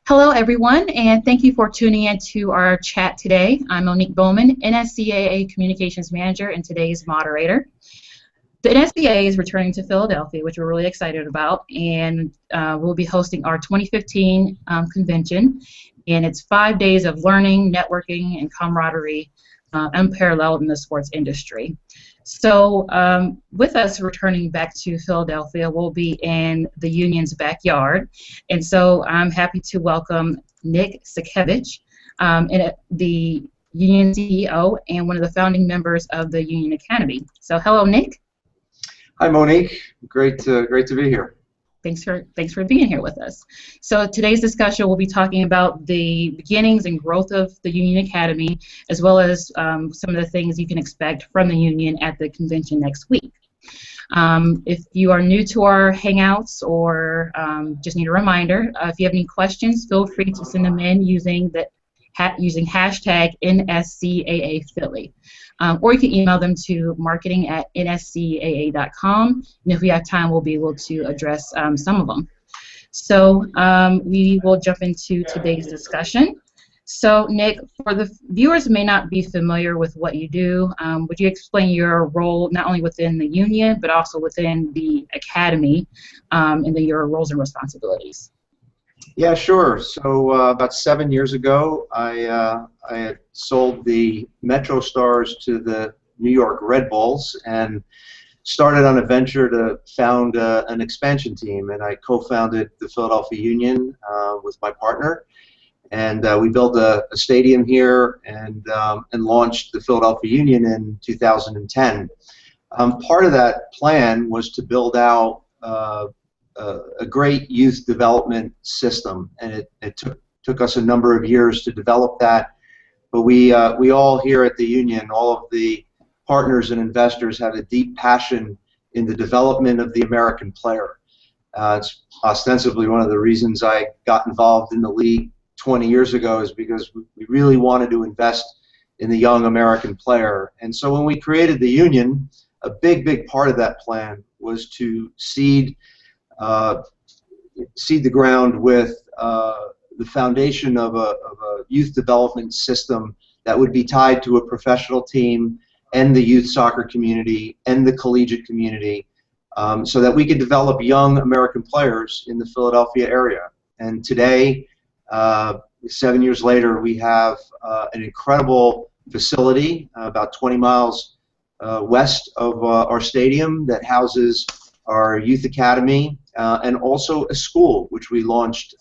Hello, everyone, and thank you for tuning in to our chat today. I'm Monique Bowman, NSCAA Communications Manager and today's moderator. The NSCAA is returning to Philadelphia, which we're really excited about, and we'll be hosting our 2015 convention, and it's 5 days of learning, networking, and camaraderie unparalleled in the sports industry. So with us returning back to Philadelphia, we'll be in the union's backyard. And so I'm happy to welcome Nick Sakiewicz, the union CEO and one of the founding members of the Union Academy. So hello, Nick. Hi, Monique. Great to be here. Thanks for being here with us. So today's discussion will be talking about the beginnings and growth of the Union Academy, as well as some of the things you can expect from the Union at the convention next week. If you are new to our Hangouts or just need a reminder, if you have any questions, feel free to send them in using hashtag NSCAA Philly. Or you can email them to marketing@nscaa.com, and if we have time, we'll be able to address some of them. So we will jump into today's discussion. So Nick, for the viewers who may not be familiar with what you do, would you explain your role not only within the union, but also within the academy, and then your roles and responsibilities? Yeah, sure. So about 7 years ago, I had sold the Metro Stars to the New York Red Bulls and started on a venture to found an expansion team. And I co-founded the Philadelphia Union with my partner. And we built a stadium here and launched the Philadelphia Union in 2010. Part of that plan was to build out a great youth development system, and it took us a number of years to develop that. But we all here at the Union, all of the partners and investors, have a deep passion in the development of the American player. It's ostensibly one of the reasons I got involved in the league 20 years ago, is because we really wanted to invest in the young American player. And so when we created the Union, a big part of that plan was to seed the ground with the foundation of a youth development system that would be tied to a professional team and the youth soccer community and the collegiate community, so that we could develop young American players in the Philadelphia area. And today, 7 years later, we have an incredible facility about 20 miles west of our stadium that houses our youth academy, and also a school which we launched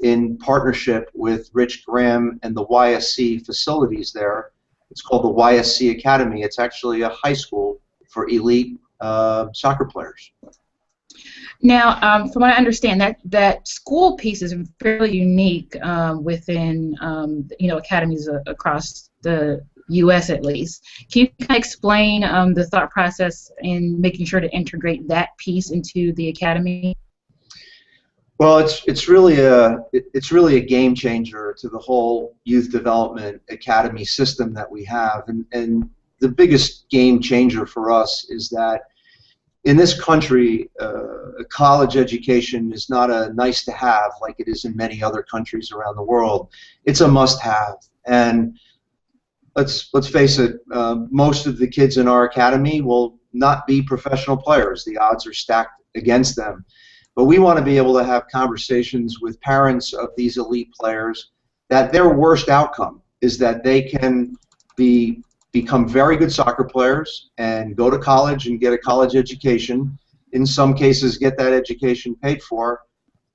in partnership with Rich Graham and the YSC facilities there. It's called the YSC Academy. It's actually a high school for elite soccer players. Now, from what I understand, that school piece is fairly unique within academies across the U.S. at least. Can you kind of explain the thought process in making sure to integrate that piece into the academy? Well, it's really a game changer to the whole youth development academy system that we have, and the biggest game changer for us is that in this country, a college education is not a nice to have like it is in many other countries around the world. It's a must have. And let's face it, most of the kids in our academy will not be professional players. The odds are stacked against them. But we want to be able to have conversations with parents of these elite players that their worst outcome is that they can become very good soccer players and go to college and get a college education, in some cases get that education paid for,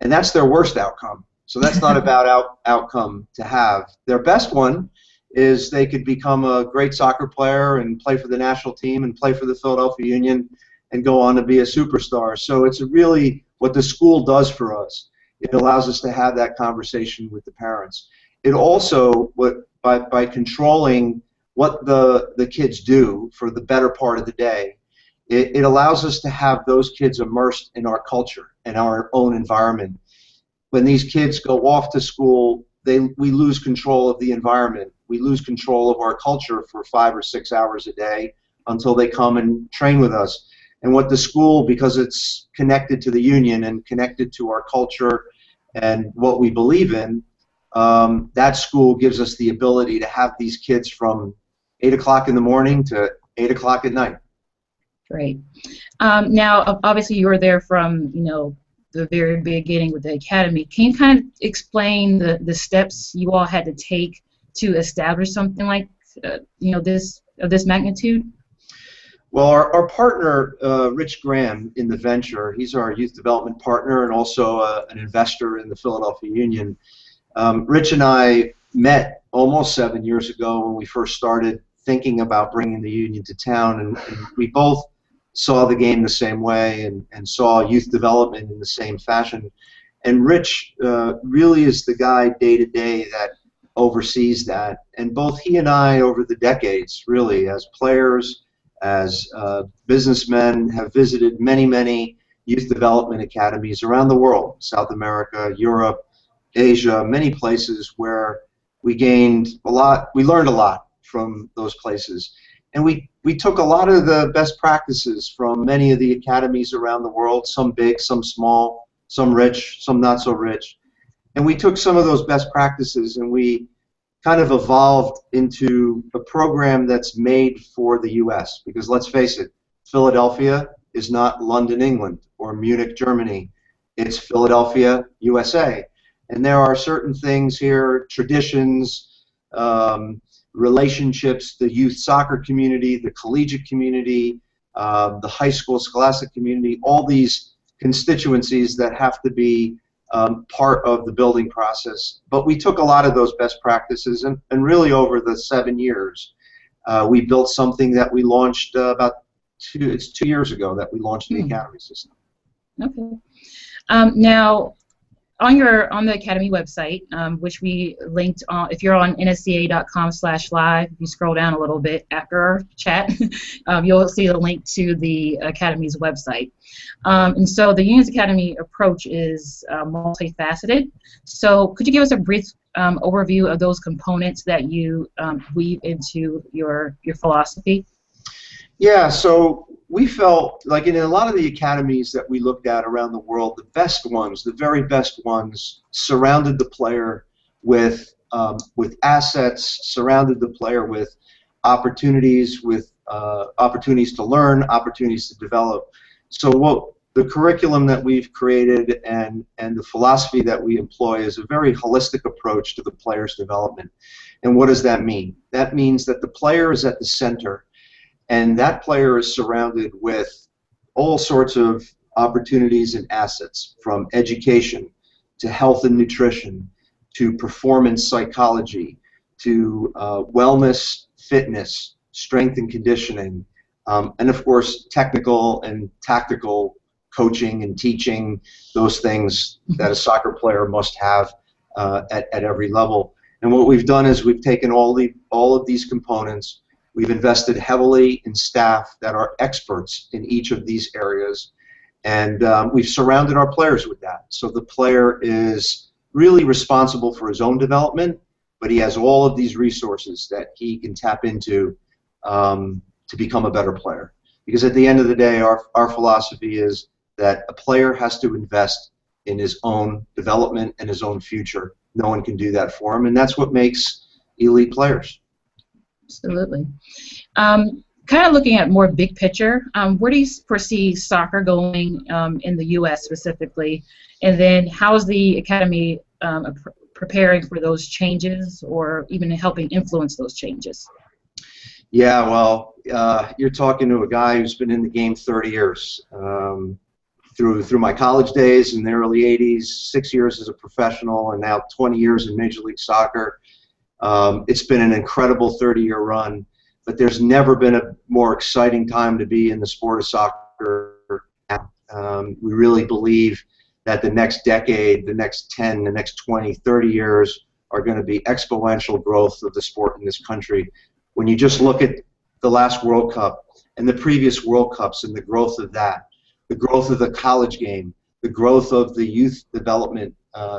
and that's their worst outcome. So that's not a bad outcome to have. Their best one is they could become a great soccer player and play for the national team and play for the Philadelphia Union and go on to be a superstar. So it's really what the school does for us. It allows us to have that conversation with the parents. It also, by controlling what the kids do for the better part of the day, it allows us to have those kids immersed in our culture and our own environment. When these kids go off to school, we lose control of the environment. We lose control of our culture for 5 or 6 hours a day until they come and train with us. And what the school, because it's connected to the Union and connected to our culture and what we believe in, that school gives us the ability to have these kids from 8 o'clock in the morning to 8 o'clock at night. Great. Now, obviously, you were there from, the very beginning with the academy. Can you kind of explain the steps you all had to take to establish something like, this of this magnitude? Well, our partner, Rich Graham, in the venture, he's our youth development partner and also an investor in the Philadelphia Union. Rich and I met almost 7 years ago when we first started thinking about bringing the Union to town, and we both saw the game the same way and saw youth development in the same fashion. And Rich really is the guy day to day that oversees that. And both he and I, over the decades, really, as players, as businessmen, have visited many, many youth development academies around the world, South America, Europe, Asia, many places where we gained a lot, we learned a lot from those places. And we took a lot of the best practices from many of the academies around the world, some big, some small, some rich, some not so rich. And we took some of those best practices and we kind of evolved into a program that's made for the U.S. Because let's face it, Philadelphia is not London, England, or Munich, Germany. It's Philadelphia, USA. And there are certain things here, traditions, relationships, the youth soccer community, the collegiate community, the high school scholastic community, all these constituencies that have to be part of the building process. But we took a lot of those best practices and really over the 7 years, we built something that we launched it's 2 years ago that we launched the Academy system. Okay. Now, on the Academy website, which we linked on, if you're on nsca.com/live, if you scroll down a little bit after our chat, you'll see the link to the Academy's website. And so the Union's Academy approach is multifaceted. So could you give us a brief overview of those components that you weave into your philosophy? Yeah, so we felt like in a lot of the academies that we looked at around the world, the best ones, the very best ones, surrounded the player with assets, surrounded the player with opportunities to learn, opportunities to develop. So what the curriculum that we've created and the philosophy that we employ is a very holistic approach to the player's development. And what does that mean? That means that the player is at the center. And that player is surrounded with all sorts of opportunities and assets, from education to health and nutrition to performance psychology to wellness, fitness, strength and conditioning, and of course technical and tactical coaching and teaching, those things that a soccer player must have at every level. And what we've done is we've taken all of these components. We've invested heavily in staff that are experts in each of these areas, and we've surrounded our players with that. So the player is really responsible for his own development, but he has all of these resources that he can tap into to become a better player. Because at the end of the day, our philosophy is that a player has to invest in his own development and his own future. No one can do that for him, and that's what makes elite players. Absolutely. Kind of looking at more big picture, where do you foresee soccer going in the U.S. specifically? And then how is the Academy preparing for those changes or even helping influence those changes? Yeah, well, you're talking to a guy who's been in the game 30 years. Through my college days in the early 80s, 6 years as a professional, and now 20 years in Major League Soccer. It's been an incredible 30-year run, but there's never been a more exciting time to be in the sport of soccer. We really believe that the next decade, the next 10, the next 20, 30 years are going to be exponential growth of the sport in this country. When you just look at the last World Cup and the previous World Cups and the growth of that, the growth of the college game, the growth of the youth development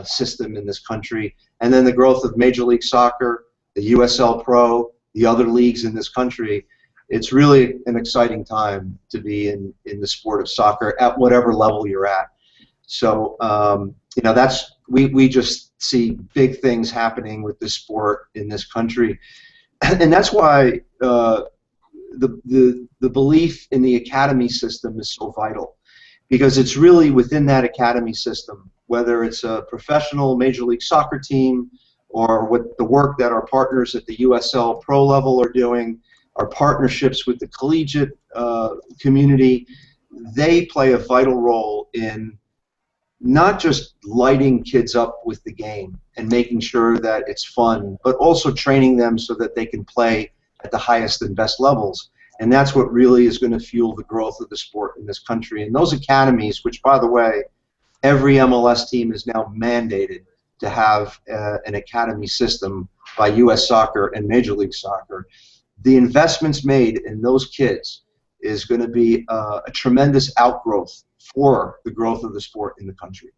system in this country, and then the growth of Major League Soccer, the USL Pro, the other leagues in this country, it's really an exciting time to be in the sport of soccer at whatever level you're at. So, that's we just see big things happening with this sport in this country, and that's why the belief in the academy system is so vital, because it's really within that academy system, whether it's a professional Major League Soccer team or what the work that our partners at the USL Pro level are doing, our partnerships with the collegiate community, they play a vital role in not just lighting kids up with the game and making sure that it's fun, but also training them so that they can play at the highest and best levels. And that's what really is going to fuel the growth of the sport in this country. And those academies, which, by the way, every MLS team is now mandated to have an academy system by U.S. Soccer and Major League Soccer, the investments made in those kids is going to be a tremendous outgrowth for the growth of the sport in the country.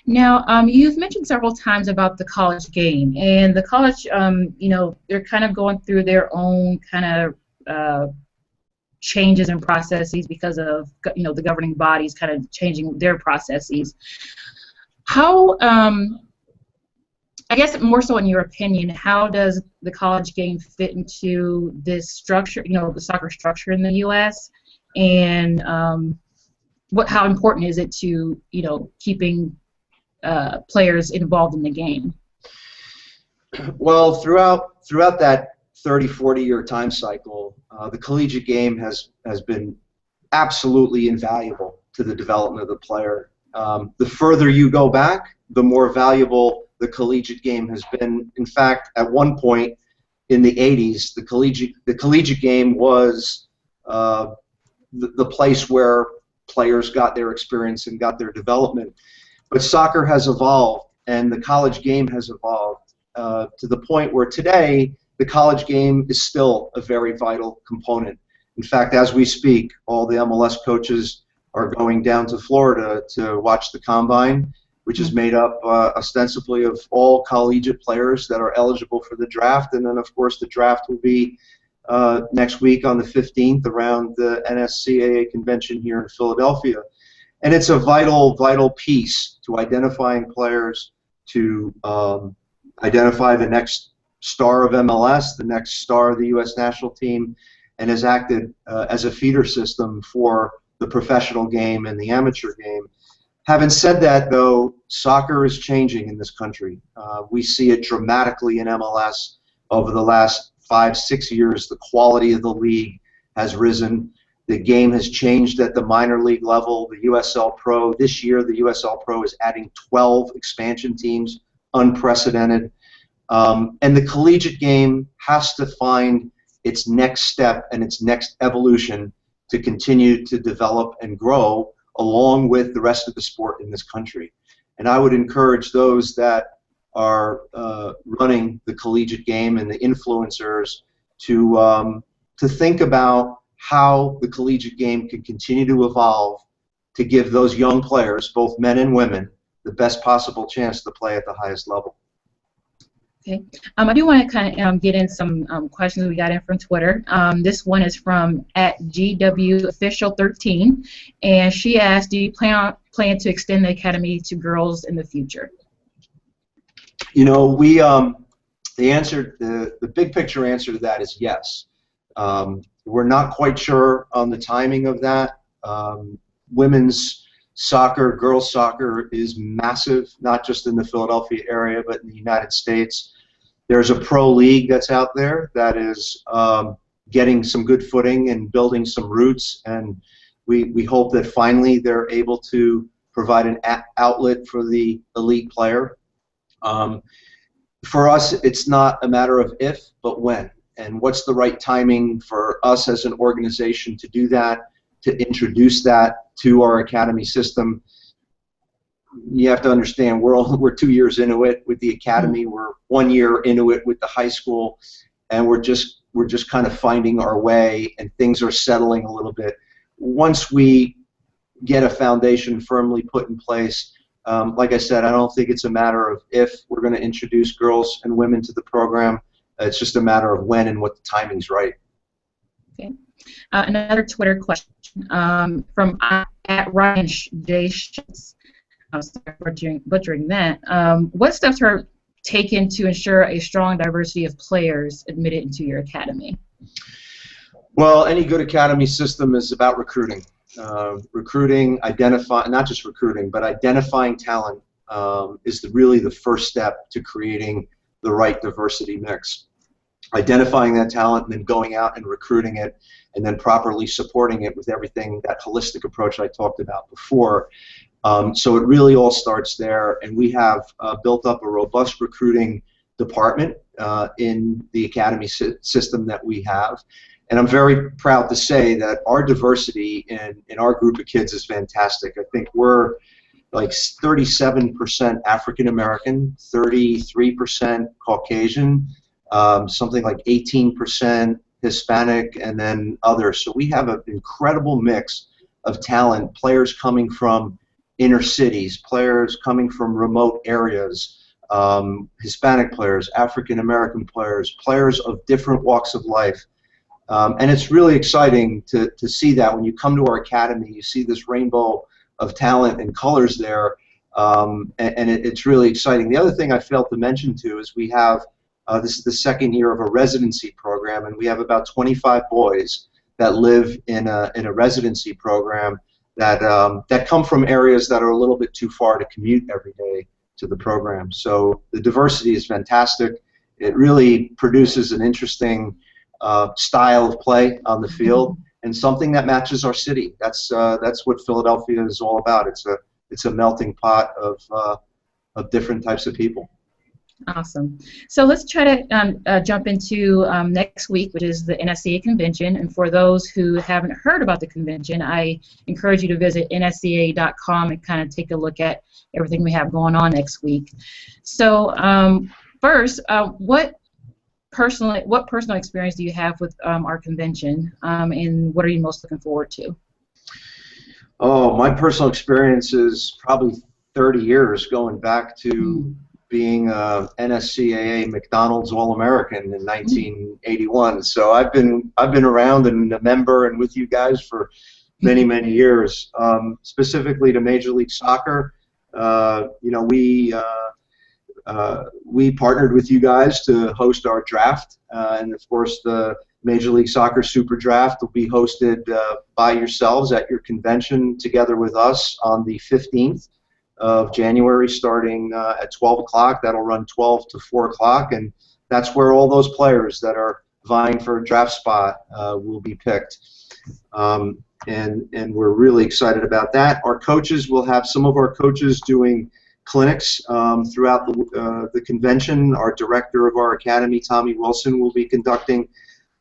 Now, you've mentioned several times about the college game, and the college, you know, they're kind of going through their own kind of changes and processes because of, you know, the governing bodies kind of changing their processes. How, I guess more so in your opinion, how does the college game fit into this structure, you know, the soccer structure in the U.S., and how important is it to, you know, keeping players involved in the game? Well, throughout that 30, 40-year time cycle, the collegiate game has been absolutely invaluable to the development of the player. The further you go back, the more valuable the collegiate game has been. In fact, at one point in the 80s, the collegiate game was the place where players got their experience and got their development. But soccer has evolved, and the college game has evolved to the point where today the college game is still a very vital component. In fact, as we speak, all the MLS coaches are going down to Florida to watch the Combine, which is made up ostensibly of all collegiate players that are eligible for the draft. And then, of course, the draft will be next week on the 15th around the NSCAA Convention here in Philadelphia. And it's a vital, vital piece to identifying players, to identify the next star of MLS, the next star of the U.S. national team, and has acted as a feeder system for the professional game and the amateur game. Having said that, though, soccer is changing in this country. We see it dramatically in MLS over the last 5-6 years. The quality of the league has risen. The game has changed at the minor league level. The USL Pro, this year the USL Pro is adding 12 expansion teams, unprecedented. And the collegiate game has to find its next step and its next evolution to continue to develop and grow along with the rest of the sport in this country. And I would encourage those that are running the collegiate game and the influencers to think about how the collegiate game can continue to evolve to give those young players, both men and women, the best possible chance to play at the highest level. Okay. I do want to kind of get in some questions we got in from Twitter. This one is from @GWOfficial13, and she asked, do you plan to extend the academy to girls in the future? You know, we the big picture answer to that is yes. We're not quite sure on the timing of that. Women's soccer, girls soccer is massive, not just in the Philadelphia area, but in the United States. There's a pro league that's out there that is getting some good footing and building some roots, and we hope that finally they're able to provide an outlet for the elite player. For us, it's not a matter of if, but when. And what's the right timing for us as an organization to do that, to introduce that to our academy system? You have to understand we're 2 years into it with the academy. We're 1 year into it with the high school, and we're just kind of finding our way, and things are settling a little bit. Once we get a foundation firmly put in place, like I said, I don't think it's a matter of if we're going to introduce girls and women to the program. It's just a matter of when and what the timing's right. Okay. Another Twitter question from @Ryan J. Schutz. sorry for butchering that. What steps are taken to ensure a strong diversity of players admitted into your academy? Well, any good academy system is about recruiting. Recruiting, not just recruiting, but identifying talent is really the first step to creating the right diversity mix. Identifying that talent and then going out and recruiting it and then properly supporting it with everything, that holistic approach I talked about before. So it really all starts there, and we have built up a robust recruiting department in the academy system that we have. And I'm very proud to say that our diversity in our group of kids is fantastic. I think we're like 37% African American, 33% Caucasian, something like 18% Hispanic, and then others. So we have an incredible mix of talent, players coming from inner cities, players coming from remote areas, Hispanic players, African American players, players of different walks of life. And it's really exciting to see that when you come to our academy, you see this rainbow of talent and colors there, and it's really exciting. The other thing I failed to mention too is we have, this is the second year of a residency program, and we have about 25 boys that live in a residency program that come from areas that are a little bit too far to commute every day to the program. So the diversity is fantastic. It really produces an interesting style of play on the field, and something that matches our city. That's what Philadelphia is all about. It's a melting pot of different types of people. Awesome. So let's try to jump into next week, which is the NSCAA Convention. And for those who haven't heard about the convention, I encourage you to visit NSCAA.com and kind of take a look at everything we have going on next week. So first, what personal experience do you have with our convention, and what are you most looking forward to? Oh, my personal experience is probably 30 years, going back to being a NSCAA McDonald's All-American in 1981. So I've been around and a member and with you guys for many, many years. Specifically to Major League Soccer, you know, we partnered with you guys to host our draft, and of course the Major League Soccer Super Draft will be hosted by yourselves at your convention together with us on the 15th of January, starting at 12 o'clock. That'll run 12 to 4 o'clock, and that's where all those players that are vying for a draft spot will be picked. And we're really excited about that. Our coaches will have some of our coaches doing clinics throughout the convention. Our director of our academy, Tommy Wilson, will be conducting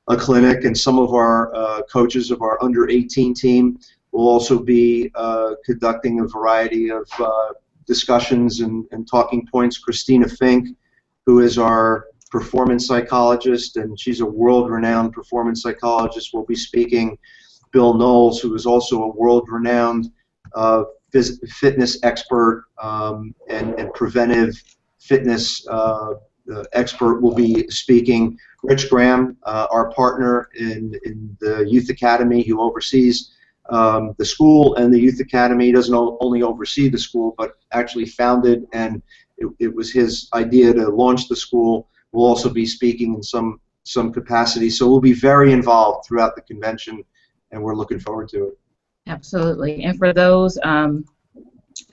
a clinic, and some of our coaches of our under-18 team will also be conducting a variety of discussions and talking points. Christina Fink, who is our performance psychologist, and she's a world-renowned performance psychologist, will be speaking. Bill Knowles, who is also a world-renowned fitness expert and preventive fitness expert, will be speaking. Rich Graham, our partner in the Youth Academy, who oversees the school and the Youth Academy, doesn't only oversee the school, but actually founded, and it was his idea to launch the school, will also be speaking in some capacity. So we'll be very involved throughout the convention, and we're looking forward to it. Absolutely. And for those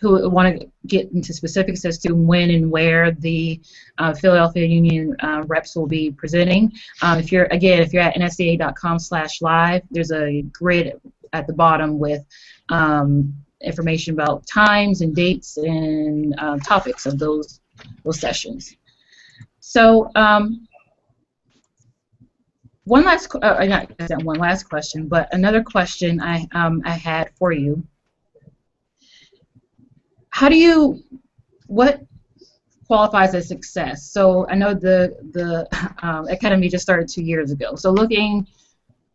who want to get into specifics as to when and where the Philadelphia Union reps will be presenting, if you're at nscaa.com/live, there's a grid at the bottom with information about times and dates and topics of those sessions. So not one last question, but another question I had for you. What qualifies as success? So I know the academy just started 2 years ago. So looking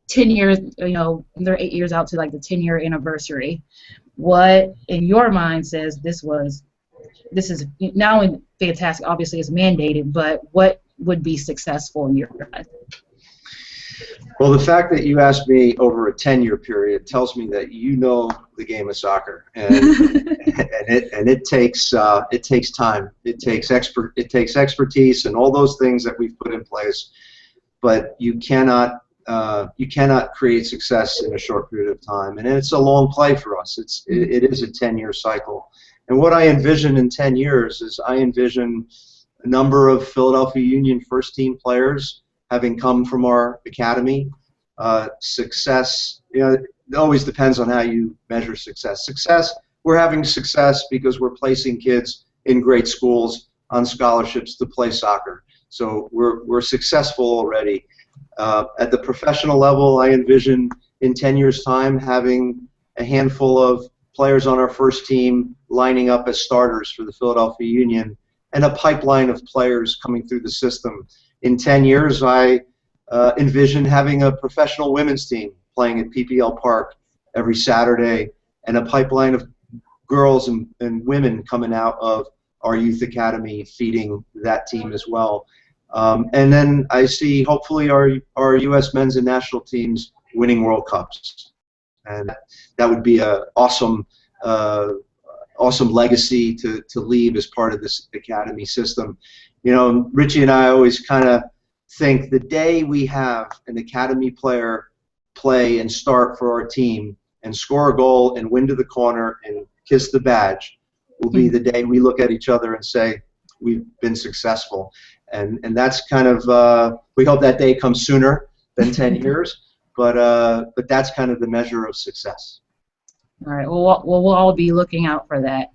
10 years, you know, they're 8 years out to like the 10-year anniversary. What in your mind says this is not only fantastic, obviously it's mandated, but what would be successful in your eyes? Well, the fact that you asked me over a 10-year period tells me that you know the game of soccer, and it takes time. It takes expertise and all those things that we've put in place. But you cannot create success in a short period of time, and it's a long play for us. It is a 10-year cycle, and what I envision in 10 years is I envision a number of Philadelphia Union first-team players having come from our academy. Success, it always depends on how you measure success. We're having success because we're placing kids in great schools on scholarships to play soccer. So we're successful already. At the professional level, I envision in 10 years' time having a handful of players on our first team lining up as starters for the Philadelphia Union, and a pipeline of players coming through the system. In 10 years, I envision having a professional women's team playing at PPL Park every Saturday, and a pipeline of girls and women coming out of our youth academy feeding that team as well. And then I see hopefully our U.S. men's and national teams winning World Cups, and that would be an awesome legacy to leave as part of this academy system. Richie and I always kind of think the day we have an academy player play and start for our team and score a goal and win to the corner and kiss the badge will be the day we look at each other and say we've been successful. And that's kind of, we hope that day comes sooner than 10 years, but that's kind of the measure of success. All right. Well, we'll all be looking out for that.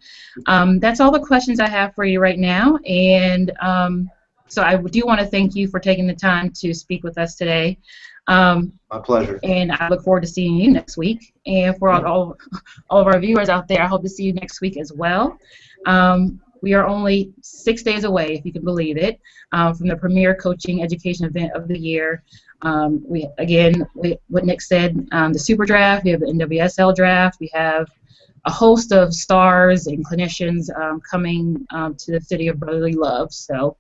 That's all the questions I have for you right now. And so I do want to thank you for taking the time to speak with us today. My pleasure. And I look forward to seeing you next week. And for all of our viewers out there, I hope to see you next week as well. We are only 6 days away, if you can believe it, from the premier coaching education event of the year. What Nick said, the Super Draft, we have the NWSL Draft, we have a host of stars and clinicians coming to the city of brotherly love. So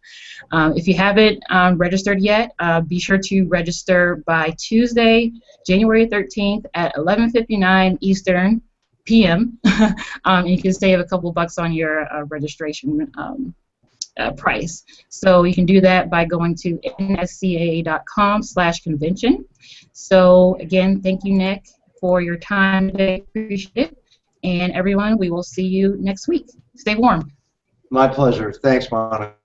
if you haven't registered yet, be sure to register by Tuesday, January 13th at 11:59 Eastern p.m. And you can save a couple bucks on your registration price. So you can do that by going to nscaa.com/convention. So again, thank you, Nick, for your time today. Appreciate it. And everyone, we will see you next week. Stay warm. My pleasure. Thanks, Monica.